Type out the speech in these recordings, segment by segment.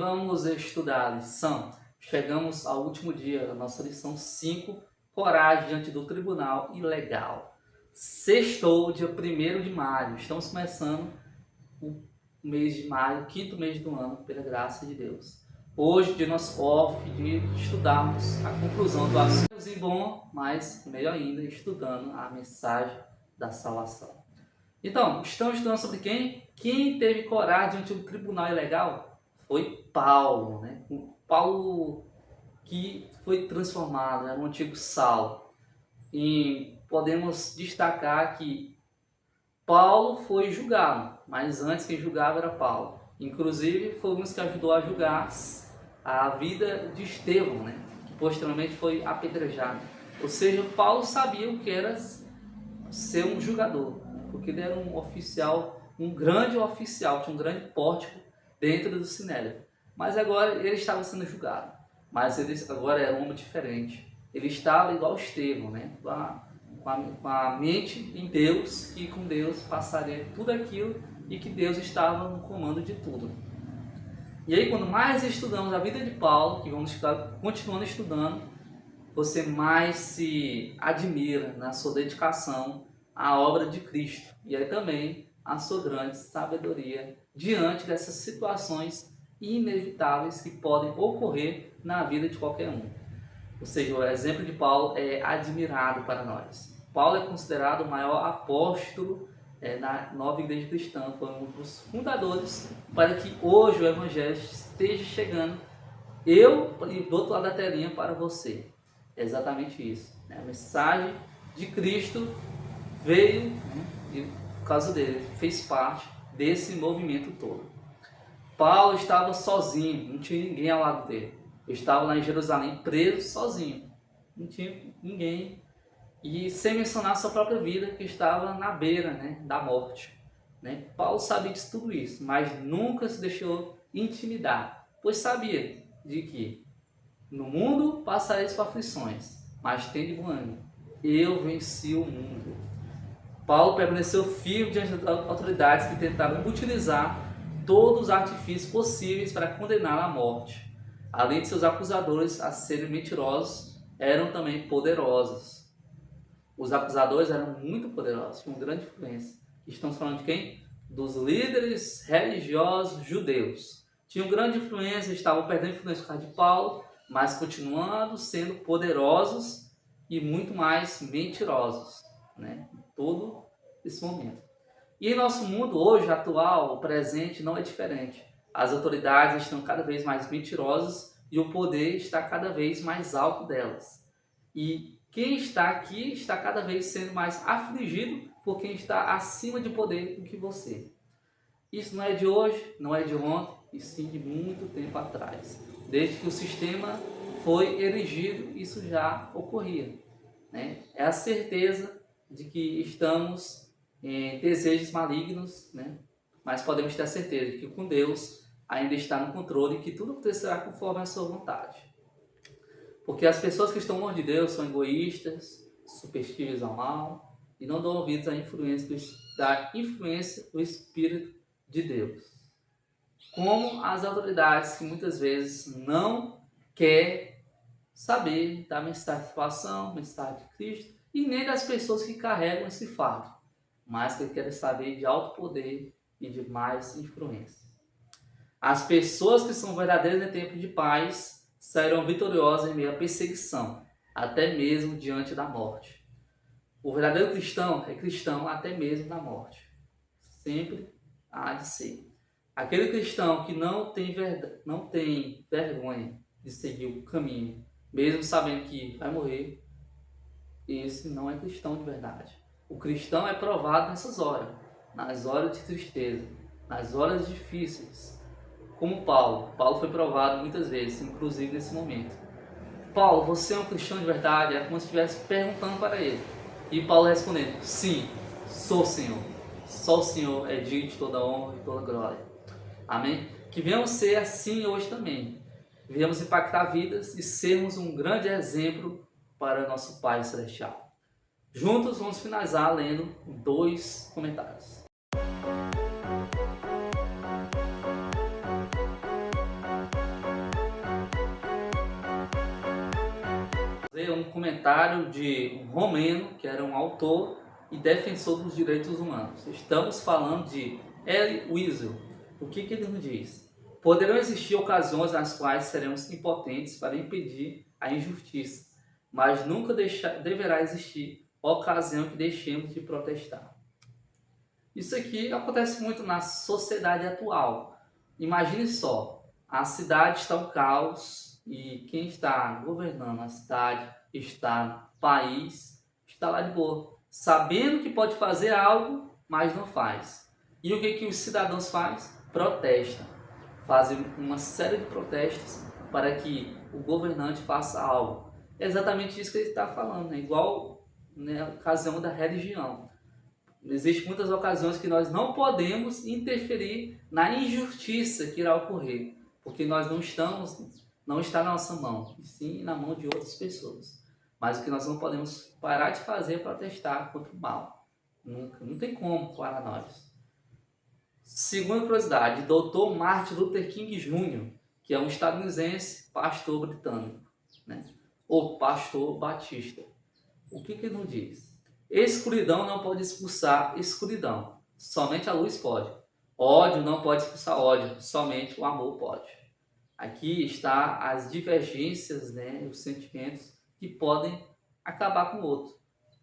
vamos estudar a lição. Chegamos ao último dia da nossa lição 5, coragem diante do tribunal ilegal. Sextou, dia 1º de maio. Estamos começando o mês de maio, quinto mês do ano, pela graça de Deus. Hoje, dia nosso off, de estudarmos a conclusão do assunto em bom, mas melhor ainda, estudando a mensagem da salvação. Então, estamos estudando sobre quem? Quem teve coragem diante do tribunal ilegal? Foi Paulo, né? Paulo que foi transformado, era um antigo Saulo. E podemos destacar que Paulo foi julgado, mas antes quem julgava era Paulo. Inclusive, foi um que ajudou a julgar a vida de Estevão, né? Que posteriormente foi apedrejado. Ou seja, Paulo sabia o que era ser um julgador, porque ele era um oficial, um grande oficial, tinha um grande pórtico dentro do Sinédrio. Mas agora ele estava sendo julgado, mas ele agora era um homem diferente. Ele estava igual Estevão, né? Com a mente em Deus, e com Deus passaria tudo aquilo e que Deus estava no comando de tudo. E aí, quando mais estudamos a vida de Paulo, que vamos estudar, continuando estudando, você mais se admira na sua dedicação à obra de Cristo. E aí também a sua grande sabedoria diante dessas situações inevitáveis que podem ocorrer na vida de qualquer um. Ou seja, o exemplo de Paulo é admirado para nós. Paulo é considerado o maior apóstolo na nova igreja cristã, foi um dos fundadores para que hoje o evangelho esteja chegando, eu e do outro lado da telinha, para você. É exatamente isso. A mensagem de Cristo veio, e por causa dele, fez parte desse movimento todo. Paulo estava sozinho, não tinha ninguém ao lado dele. Eu estava lá em Jerusalém preso sozinho, não tinha ninguém. E sem mencionar a sua própria vida, que estava na beira, né, da morte. Paulo sabia de tudo isso, mas nunca se deixou intimidar, pois sabia de que no mundo passareis por aflições, mas tende bom ânimo, eu venci o mundo. Paulo permaneceu firme diante das autoridades que tentaram utilizar todos os artifícios possíveis para condená-lo à morte. Além de seus acusadores a serem mentirosos, eram também poderosos. Os acusadores eram muito poderosos, tinham grande influência. Estamos falando de quem? Dos líderes religiosos judeus. Tinham grande influência, estavam perdendo influência por causa de Paulo, mas continuando sendo poderosos e muito mais mentirosos, né? Em todo esse momento. E em nosso mundo hoje, atual, o presente, não é diferente. As autoridades estão cada vez mais mentirosas e o poder está cada vez mais alto delas. E quem está aqui está cada vez sendo mais afligido por quem está acima de poder do que você. Isso não é de hoje, não é de ontem, e sim de muito tempo atrás. Desde que o sistema foi erigido, isso já ocorria. É a certeza de que estamos em desejos malignos, mas podemos ter a certeza de que com Deus ainda está no controle e que tudo acontecerá conforme a sua vontade. Porque as pessoas que estão longe de Deus são egoístas, superstícios ao mal e não dão ouvidos à influência do Espírito de Deus. Como as autoridades que muitas vezes não querem saber da mensagem de salvação, mensagem de Cristo, e nem das pessoas que carregam esse fardo, mas que querem saber de alto poder e de mais influência. As pessoas que são verdadeiras em tempo de paz sairão vitoriosas em meio à perseguição, até mesmo diante da morte. O verdadeiro cristão é cristão até mesmo na morte. Sempre há de ser. Aquele cristão que não tem vergonha de seguir o caminho, mesmo sabendo que vai morrer, esse não é cristão de verdade. O cristão é provado nessas horas, nas horas de tristeza, nas horas difíceis. Como Paulo foi provado muitas vezes, inclusive nesse momento. Paulo, você é um cristão de verdade? É como se estivesse perguntando para ele. E Paulo respondendo, sim, sou Senhor. Só o Senhor é digno de toda honra e toda glória. Amém? Que venhamos ser assim hoje também. Venhamos impactar vidas e sermos um grande exemplo para nosso Pai Celestial. Juntos vamos finalizar lendo 2 comentários. ler um comentário de um romeno, que era um autor e defensor dos direitos humanos. Estamos falando de Elie Wiesel. O que ele nos diz? Poderão existir ocasiões nas quais seremos impotentes para impedir a injustiça, mas nunca deverá existir ocasião que deixemos de protestar. Isso aqui acontece muito na sociedade atual. Imagine só, a cidade está um caos e quem está governando a cidade, estado, país, está lá de boa, sabendo que pode fazer algo, mas não faz. E o que os cidadãos fazem? Protestam. Fazem uma série de protestos para que o governante faça algo. É exatamente isso que ele está falando, é igual na ocasião da religião. Existem muitas ocasiões que nós não podemos interferir na injustiça que irá ocorrer, porque nós não está na nossa mão, e sim na mão de outras pessoas. Mas o que nós não podemos parar de fazer é protestar contra o mal. Nunca, não tem como para nós. Segunda curiosidade, Dr. Martin Luther King Jr., que é um estadunidense pastor britânico, né? Ou pastor batista. O que ele nos diz? Escuridão não pode expulsar escuridão, somente a luz pode. Ódio não pode expulsar ódio, somente o amor pode. Aqui está as divergências, né, os sentimentos que podem acabar com o outro.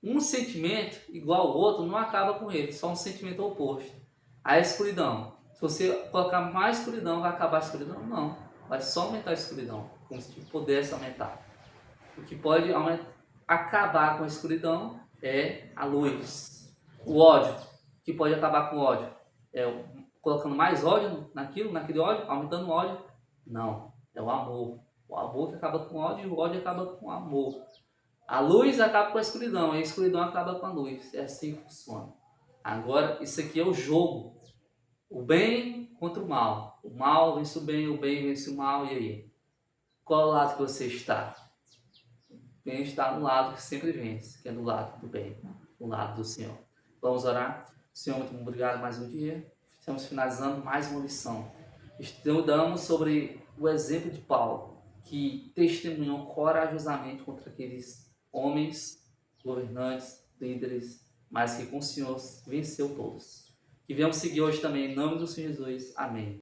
Um sentimento igual ao outro não acaba com ele, só um sentimento oposto. A escuridão, se você colocar mais escuridão, vai acabar a escuridão? Não, vai só aumentar a escuridão, como se pudesse aumentar. O que pode acabar com a escuridão é a luz. O ódio, que pode acabar com o ódio, é colocando mais ódio naquele ódio, aumentando o ódio? Não, é o amor. O amor que acaba com o ódio e o ódio acaba com o amor. A luz acaba com a escuridão e a escuridão acaba com a luz. É assim que funciona. Agora, isso aqui é o jogo. O bem contra o mal. O mal vence o bem vence o mal. E aí? Qual lado que você está? Bem está no lado que sempre vence, que é do lado do bem, do lado do Senhor. Vamos orar? Senhor, muito obrigado mais um dia. Estamos finalizando mais uma lição. Estudamos sobre o exemplo de Paulo, que testemunhou corajosamente contra aqueles homens, governantes, líderes, mas que com o Senhor venceu todos. Que venhamos seguir hoje também, em nome do Senhor Jesus. Amém.